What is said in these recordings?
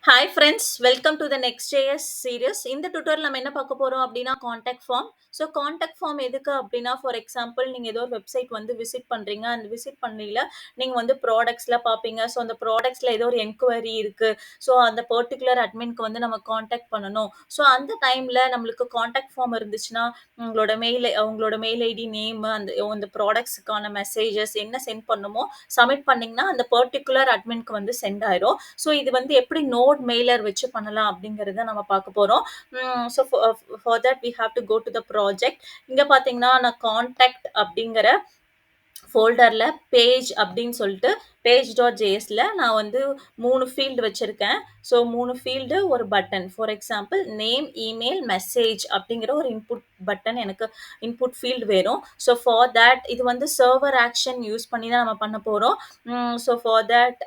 Hi friends, welcome to the Next JS series. இந்த tutorial நம்ம என்ன பார்க்க போறோம் அப்படின்னா, contact form. So contact form எதுக்கு அப்படின்னா, ஃபார் எக்ஸாம்பிள் நீங்க ஏதோ ஒரு வெப்சைட் வந்து விசிட் பண்றீங்க. அந்த விசிட் பண்ணயில நீங்க வந்து ப்ராடக்ட்ஸ்லாம் பார்ப்பீங்க. ஸோ அந்த ப்ராடக்ட்ஸ்ல ஏதோ ஒரு என்குவயரி இருக்கு. ஸோ அந்த பர்ட்டிகுலர் அட்மின்க்கு வந்து நம்ம கான்டாக்ட் பண்ணணும். ஸோ அந்த டைம்ல நம்மளுக்கு கான்டாக்ட் ஃபார்ம் இருந்துச்சுன்னா, உங்களோட மெயில் ஐடி, நேம், அந்த ப்ராடக்ட்ஸ்க்கான மெசேஜஸ் என்ன சென்ட் பண்ணுமோ சப்மிட் பண்ணீங்கன்னா, அந்த பர்ட்டிகுலர் அட்மின்க்கு வந்து சென்ட் ஆயிரும். ஸோ இது வந்து எப்படி நோட் மெயிலர் வச்சு பண்ணலாம் அப்படிங்கிறத நம்ம பார்க்க போறோம். So for that we have to go to the project. இங்க பார்த்தீங்கன்னா, நான் கான்டாக்ட் அப்படிங்கிற ஃபோல்டர்ல பேஜ் அப்படின்னு சொல்லிட்டு பேஜ்.jsல நான் வந்து 3 ஃபீல்டு வச்சிருக்கேன். ஸோ 3 ஃபீல்டு, ஒரு button. For example name, email, message அப்படிங்கிற ஒரு இன்புட் பட்டன் எனக்கு இன்புட் ஃபீல்டு வேணும். ஸோ ஃபார் தட் இது வந்து சர்வர் ஆக்ஷன் யூஸ் பண்ணி தான் நம்ம பண்ண போறோம். So for that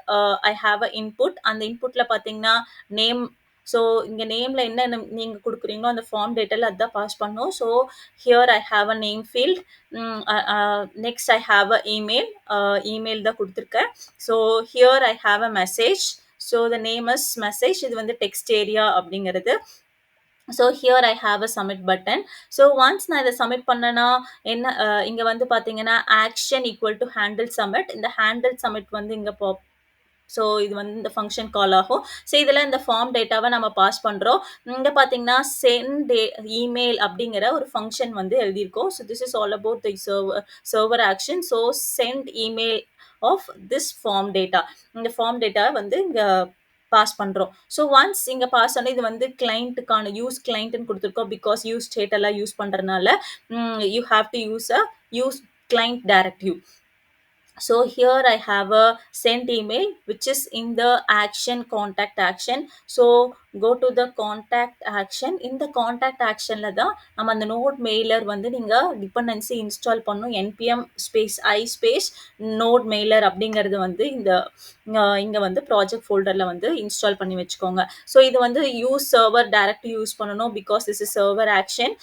I have a input. அந்த இன்புட்ல பார்த்தீங்கன்னா நேம். ஸோ இங்க நேம்ல என்ன நீங்க குடுக்குறீங்களோ அந்த ஃபார்ம் டேட்டால அதான் பாஸ் பண்ணும். So here I have a name field. Next I have a email. Email தான் குடுத்துருக்கேன். So here I have a message. So the name is message. இது வந்து டெக்ஸ்ட் ஏரியா அப்படிங்கிறது. So here I have a submit button. So once நான் இதை submit பண்ணேன்னா என்ன இங்க வந்து பார்த்தீங்கன்னா action equal to handle submit. இந்த ஹேண்டில் சப்மிட் வந்து இங்க ஸோ இது வந்து இந்த ஃபங்க்ஷன் கால் ஆகும். ஸோ இதில் இந்த ஃபார்ம் டேட்டாவை நம்ம பாஸ் பண்ணுறோம். இங்கே பார்த்தீங்கன்னா சென்ட் இமெயில் அப்படிங்கிற ஒரு ஃபங்க்ஷன் வந்து எழுதியிருக்கோம். So this is all about the server action. So send email of this form data. இந்த ஃபார்ம் டேட்டா வந்து இங்கே பாஸ் பண்ணுறோம். ஸோ ஒன்ஸ் இங்கே பாஸ் பண்ணி இது வந்து கிளைண்ட்டுக்கான யூஸ் கிளைண்ட்னு கொடுத்துருக்கோம். பிகாஸ் யூஸ் ஸ்டேட் எல்லாம் யூஸ் பண்ணுறதுனால you have to use client directive. So here I have a sent email which is in the action contact action. So go to the contact action. In the contact actionல தான் நம்ம அந்த node mailer வந்து நீங்க dependency install பண்ணும். npm space i space node mailer அப்படிங்கிறது வந்து இங்க வந்து ப்ராஜெக்ட் ஃபோல்டர்ல வந்து இன்ஸ்டால் பண்ணி வச்சுக்கோங்க. ஸோ இது வந்து யூஸ் சர்வர் டைரக்ட் யூஸ் பண்ணணும். Because this is server action.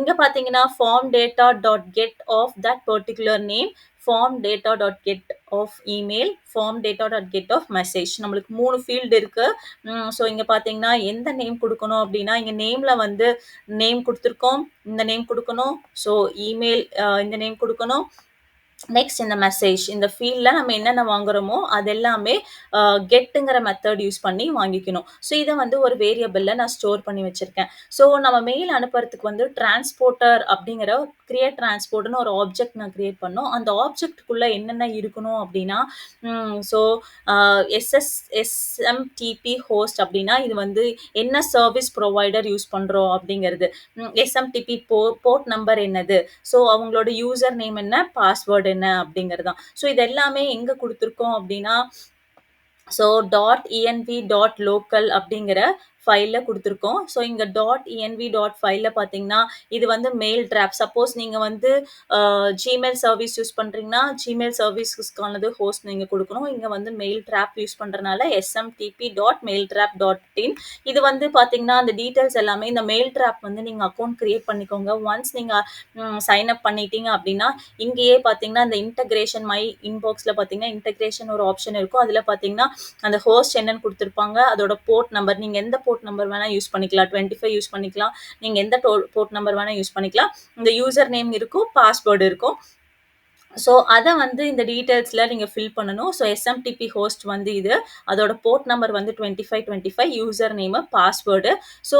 இங்க பாத்தீங்கன்னா form data dot get of that particular name, form data.get of email, form data.get of message. நம்மளுக்கு 3 ஃபீல்டு இருக்கு. ஸோ இங்க பார்த்தீங்கன்னா எந்த நேம் கொடுக்கணும் அப்படின்னா, இங்க நேம்ல வந்து நேம் கொடுத்துருக்கோம். இந்த நேம் கொடுக்கணும். ஸோ இமெயில் இந்த நேம் கொடுக்கணும். நெக்ஸ்ட் இந்த மெசேஜ். இந்த ஃபீல்டில் நம்ம என்னென்ன வாங்குறோமோ அது எல்லாமே கெட்டுங்கிற மெத்தட் யூஸ் பண்ணி வாங்கிக்கணும். ஸோ இதை வந்து ஒரு வேரியபிளில் நான் ஸ்டோர் பண்ணி வச்சுருக்கேன். ஸோ நம்ம மெயில் அனுப்புறதுக்கு வந்து டிரான்ஸ்போர்ட்டர் அப்படிங்கிற கிரியேட் டிரான்ஸ்போர்ட்னு ஒரு ஆப்ஜெக்ட் நான் கிரியேட் பண்ணோம். அந்த ஆப்ஜெக்ட்டுக்குள்ளே என்னென்ன இருக்கணும் அப்படின்னா, ஸோ எஸ்எம்டிபி ஹோஸ்ட் அப்படின்னா இது வந்து என்ன சர்வீஸ் ப்ரொவைடர் யூஸ் பண்ணுறோம் அப்படிங்கிறது. எஸ்எம்டிபி போர்ட் நம்பர் என்னது, ஸோ அவங்களோட யூசர் நேம் என்ன, பாஸ்வேர்டு என்ன அப்படிங்கிறது தான். ஸோ இது எல்லாமே எங்கே கொடுத்துருக்கோம் அப்படின்னா, ஸோ .env.local அப்படிங்கிற ஃபைலில் கொடுத்துருக்கோம். ஸோ இங்கே .env.fileல பார்த்தீங்கன்னா இது வந்து மெயில் ட்ராப். சப்போஸ் நீங்கள் வந்து ஜிமெயில் சர்வீஸ் யூஸ் பண்ணுறீங்கன்னா ஜிமெயில் சர்வீஸ்க்கானது ஹோஸ்ட் நீங்கள் கொடுக்கணும். இங்கே வந்து மெயில் ட்ராப் யூஸ் பண்ணுறதுனால smtp.mailtrap.in. இது வந்து பார்த்தீங்கன்னா அந்த டீட்டெயில்ஸ் எல்லாமே இந்த மெயில் ட்ராப் வந்து நீங்கள் அக்கௌண்ட் க்ரியேட் பண்ணிக்கோங்க. ஒன்ஸ் நீங்கள் சைன் அப் பண்ணிட்டீங்க அப்படின்னா இங்கேயே பார்த்தீங்கன்னா இந்த இன்டகிரேஷன் மை இன்பாக்ஸில் பார்த்தீங்கன்னா இன்டகிரேஷன் ஒரு ஆப்ஷன் இருக்கும். அதில் பார்த்தீங்கன்னா அந்த ஹோஸ்ட் என்னன்னு கொடுத்துருப்பாங்க, அதோட போர்ட் நம்பர். நீங்கள் எந்த போர்ட் நம்பர் வேணால் யூஸ் பண்ணிக்கலாம். 25 யூஸ் பண்ணிக்கலாம். நீங்கள் எந்த போர்ட் நம்பர் வேணால் யூஸ் பண்ணிக்கலாம். இந்த யூசர் நேம் இருக்கும், பாஸ்வேர்டு இருக்கும். ஸோ அதை வந்து இந்த டீட்டெயில்ஸில் நீங்கள் ஃபில் பண்ணணும். ஸோ எஸ்எம்டிபி ஹோஸ்ட் வந்து இது, அதோட போர்ட் நம்பர் வந்து 2525, user name, password. So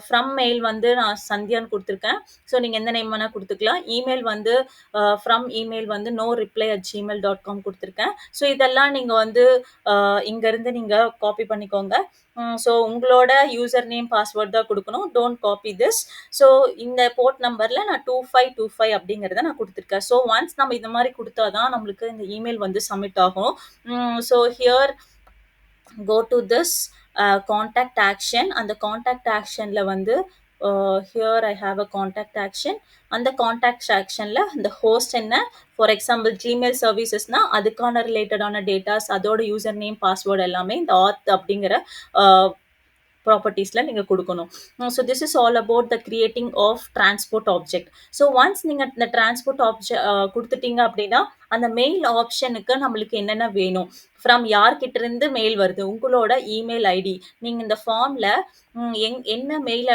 from mail வந்து நான் சந்தியான்னு கொடுத்துருக்கேன். ஸோ நீங்கள் எந்த நேம் வேணால் கொடுத்துக்கலாம். இமெயில் வந்து ஃப்ரம் இமெயில் வந்து no reply@gmail.com கொடுத்துருக்கேன். ஸோ இதெல்லாம் நீங்கள் வந்து இங்கேருந்து நீங்கள் காப்பி பண்ணிக்கோங்க. ஸோ உங்களோட யூசர் நேம் பாஸ்வேர்ட் தான் கொடுக்கணும். Don't copy this. ஸோ இந்த போர்ட் நம்பரில் நான் 2525 அப்படிங்கிறத நான் கொடுத்துருக்கேன். ஸோ ஒன்ஸ் நம்ம இந்த மாதிரி கொடுத்தா தான் நம்மளுக்கு இந்த இமெயில் வந்து சப்மிட் ஆகும். So here go to this contact action. அந்த கான்டாக்ட் ஆக்ஷனில் வந்து here I have a contact action. அந்த கான்டாக்ட் ஆக்ஷனில் இந்த ஹோஸ்ட் என்ன, ஃபார் எக்ஸாம்பிள் ஜிமெயில் சர்வீசஸ்னால் அதுக்கான ரிலேட்டடான டேட்டாஸ், அதோட யூசர் நேம் பாஸ்வேர்டு எல்லாமே இந்த ஆத் அப்படிங்கிற ப்ராப்பர்ட்டிஸில் நீங்கள் கொடுக்கணும். So this is all about the creating of transport object. So once நீங்கள் இந்த டிரான்ஸ்போர்ட் ஆப்ஜெக்ட் கொடுத்துட்டீங்க அப்படின்னா அந்த மெயில் ஆப்ஷனுக்கு நம்மளுக்கு என்னென்ன வேணும். ஃப்ரம் யார்கிட்ட இருந்து மெயில் வருது? உங்களோட இமெயில் ஐடி. நீங்க இந்த ஃபார்ம்ல என்ன மெயில்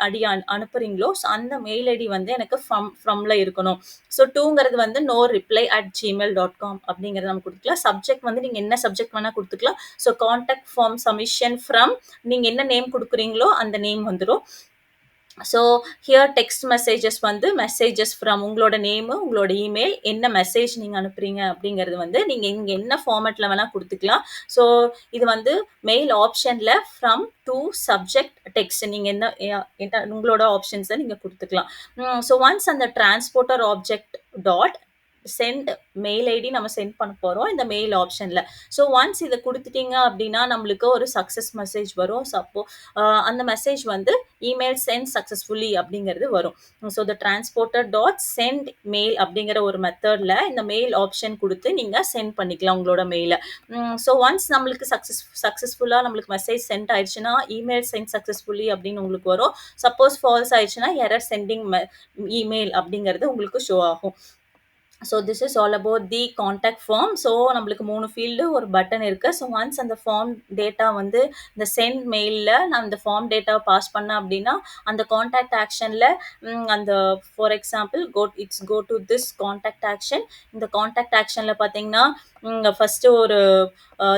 ஐடி அனுப்புறீங்களோ, அந்த மெயில் ஐடி வந்து எனக்கு ஃப்ரம்ல இருக்கணும். ஸோ 2ங்கிறது வந்து no reply at Gmail dot com அப்படிங்கிறத நம்ம குடுத்துக்கலாம். சப்ஜெக்ட் வந்து நீங்க என்ன சப்ஜெக்ட் வேணா குடுத்துக்கலாம். So contact form submission from நீங்க என்ன நேம் குடுக்குறீங்களோ அந்த நேம் வந்துரும். ஸோ ஹியர் டெக்ஸ்ட் மெசேஜஸ் வந்து மெசேஜஸ் ஃப்ரம் உங்களோட நேமு, உங்களோட இமெயில், என்ன மெசேஜ் நீங்க அனுப்புறீங்க அப்படிங்கிறது வந்து நீங்க இங்க என்ன ஃபார்மேட்ல வேணா குடுத்துக்கலாம். ஸோ இது வந்து மெயில் ஆப்ஷன்ல ஃப்ரம் டூ சப்ஜெக்ட் டெக்ஸ்ட் நீங்க என்ன உங்களோட ஆப்ஷன்ஸ நீங்க குடுத்துக்கலாம். ஸோ ஒன்ஸ் அந்த transporter object dot send mail ID நம்ம சென்ட் பண்ண போறோம் இந்த மெயில் ஆப்ஷன்ல. ஸோ ஒன்ஸ் இத குடுத்துட்டீங்க அப்படின்னா, நம்மளுக்கு ஒரு சக்சஸ் மெசேஜ் வரும். அந்த மெசேஜ் வந்து இமெயில் சென்ட் சக்சஸ்ஃபுல்லி அப்படிங்கிறது வரும். So the transporter dot send mail அப்படிங்கிற ஒரு மெத்தட்ல இந்த மெயில் ஆப்ஷன் குடுத்து நீங்க சென்ட் பண்ணிக்கலாம் உங்களோட மெயில. ஸோ ஒன்ஸ் நம்மளுக்கு சக்சஸ்ஃபுல்லா நம்மளுக்கு மெசேஜ் சென்ட் ஆயிடுச்சுன்னா, இமெயில் சென்ட் சக்சஸ்ஃபுல்லி அப்படின்னு உங்களுக்கு வரும். சப்போஸ் ஃபால்ஸ் ஆயிடுச்சுன்னா, எரர் சென்டிங் இமெயில் அப்படிங்கிறது உங்களுக்கு ஷோ ஆகும். So this is all about the contact form. So நம்மளுக்கு 3 ஃபீல்டு ஒரு பட்டன் இருக்கு. ஸோ ஒன்ஸ் அந்த ஃபார்ம் டேட்டா வந்து இந்த சென்ட் மெயில்ல நான் இந்த ஃபார்ம் டேட்டாவ பாஸ் பண்ணேன் அப்படின்னா, அந்த கான்டாக்ட் ஆக்ஷன்ல அந்த for example go to this contact action. இந்த கான்டாக்ட் ஆக்ஷன்ல பார்த்தீங்கன்னா, ஃபர்ஸ்ட்டு ஒரு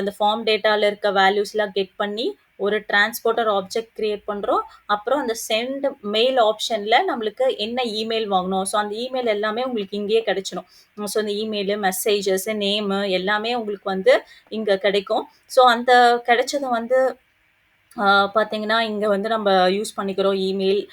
இந்த ஃபார்ம் டேட்டால இருக்க வேல்யூஸ்லாம் கெட் பண்ணி ஒரு டிரான்ஸ்போர்ட்டர் ஆப்ஜெக்ட் கிரியேட் பண்றோம். அப்புறம் அந்த சென்ட் மெயில் ஆப்ஷன்ல நம்மளுக்கு என்ன இமெயில் வாங்கணும். ஸோ அந்த இமெயில் எல்லாமே உங்களுக்கு இங்கேயே கிடைச்சிடும். ஸோ இந்த இமெயிலு, மெசேஜஸ், நேமு எல்லாமே உங்களுக்கு வந்து இங்க கிடைக்கும். ஸோ அந்த கிடைச்சத வந்து பார்த்தீங்கன்னா, இங்க வந்து நம்ம யூஸ் பண்ணிக்கிறோம் இமெயில்,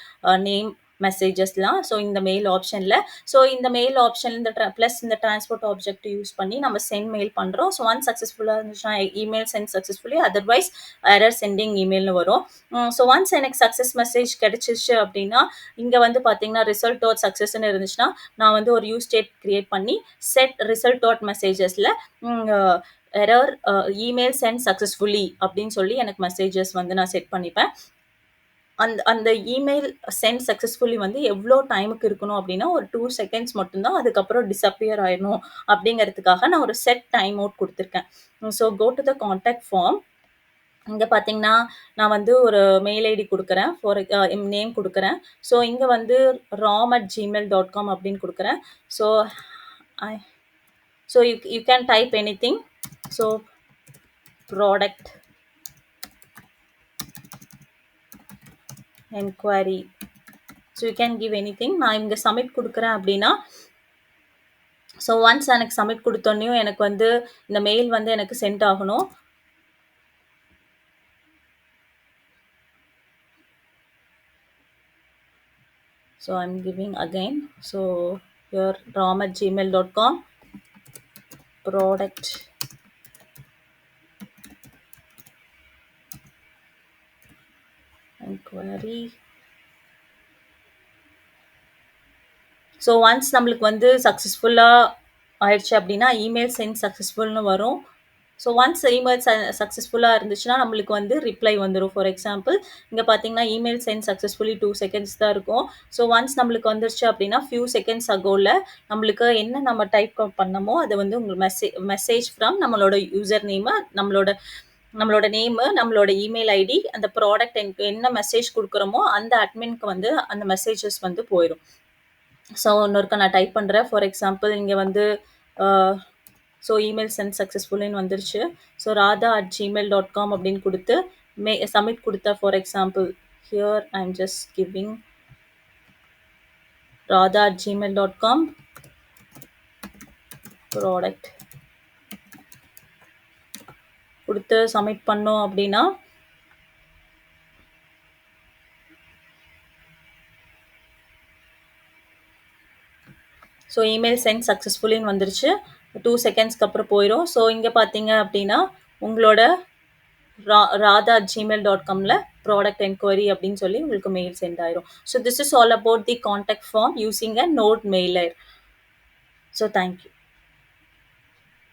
நேம், மெசேஜஸ்லாம். ஸோ இந்த மெயில் ஆப்ஷன்ல. ஸோ இந்த மெயில் ஆப்ஷன் பிளஸ் இந்த டிரான்ஸ்போர்ட் ஆப்ஜெக்ட் யூஸ் பண்ணி நம்ம சென்ட் மெயில் பண்றோம். ஸோ ஒன்ஸ் சக்சஸ்ஃபுல்லா இருந்துச்சுன்னா email send successfully, otherwise error sending இமெயில்னு வரும். ஸோ ஒன்ஸ் எனக்கு சக்சஸ் மெசேஜ் கிடைச்சிருச்சு அப்படின்னா, இங்க வந்து பார்த்தீங்கன்னா ரிசல்ட் டாட் சக்சஸ்ன்னு இருந்துச்சுன்னா, நான் வந்து ஒரு யூஸ் ஸ்டேட் கிரியேட் பண்ணி செட் ரிசல்ட் டாட் மெசேஜஸ்ல எரர் இமெயில் சென்ட் சக்சஸ்ஃபுல்லி அப்படின்னு சொல்லி எனக்கு மெசேஜஸ் வந்து நான் செட் பண்ணிப்பேன். அந்த இமெயில் சென்ட் சக்சஸ்ஃபுல்லி வந்து எவ்வளோ டைமுக்கு இருக்கணும் அப்படின்னா, ஒரு 2 செகண்ட்ஸ் மட்டும் தான். அதுக்கப்புறம் டிஸப்பியர் ஆயிடணும் அப்படிங்கிறதுக்காக நான் ஒரு செட் டைம் அவுட் குடுத்துருக்கேன். So go to the contact form. இங்க பார்த்தீங்கன்னா, நான் வந்து ஒரு மெயில் ஐடி குடுக்குறேன். நேம் குடுக்குறேன். ஸோ இங்க வந்து rom@gmail.com அப்படின்னு குடுக்குறேன். So I so you can type anything. So product enquiry. So you can give anything. நான் இங்க சப்மிட் குடுக்குறேன் அப்படின்னா, ஸோ ஒன்ஸ் எனக்கு சப்மிட் குடுத்தோனயும் எனக்கு வந்து இந்த மெயில் வந்து எனக்கு சென்ட் ஆகணும். So I'm giving again. So here rom@gmail.com product enquiry. So once நம்மளுக்கு வந்து சக்ஸஸ்ஃபுல்லா ஆயிடுச்சு அப்படின்னா, இமெயில் சென்ட் சக்ஸஸ்ஃபுல்னு வரும். ஸோ ஒன்ஸ் இமெயில் சக்ஸஸ்ஃபுல்லா இருந்துச்சுன்னா, நம்மளுக்கு வந்து ரிப்ளை வந்துரும். ஃபார் எக்ஸாம்பிள் இங்க பார்த்தீங்கன்னா, இமெயில் சென்ட் சக்ஸஸ்ஃபுல்லி 2 செகண்ட்ஸ் தான் இருக்கும். ஸோ ஒன்ஸ் நம்மளுக்கு வந்துருச்சு அப்படின்னா, ஃபியூ செகண்ட்ஸ் அகோல நம்மளுக்கு என்ன நம்ம டைப் பண்ணமோ, அத வந்து உங்களுக்கு மெசேஜ் ஃப்ரம் நம்மளோட யூசர் நேமு, நம்மளோட நேமு, நம்மளோட இமெயில் ஐடி, அந்த ப்ராடக்ட் என்ன மெசேஜ் குடுக்குறோமோ, அந்த அட்மின்க்கு வந்து அந்த மெசேஜஸ் வந்து போயிரும். ஸோ இன்னொருக்கா நான் டைப் பண்றேன். ஃபார் எக்ஸாம்பிள் இங்க வந்து ஸோ இமெயில் சென்ட் சக்ஸஸ்ஃபுல்லின்னு வந்துருச்சு. ஸோ radha@gmail.com அப்படின்னு குடுத்து சப்மிட் குடுத்தா for example here I am just giving radha@gmail.com product குடுத்து சப்மிட் பண்ணோம் அப்படின்னா, ஸோ இமெயில் சென்ட் சக்ஸஸ்ஃபுல்லின்னு வந்துருச்சு. 2 செகண்ட்ஸ்க்கு அப்புறம் போயிரும். ஸோ இங்க பார்த்தீங்க அப்படின்னா, உங்களோட radha@gmail.comல ப்ராடக்ட் என்குயரி அப்படின்னு சொல்லி உங்களுக்கு மெயில் சென்ட் ஆயிரும். So this is all about the contact form using a node mailer. So thank you.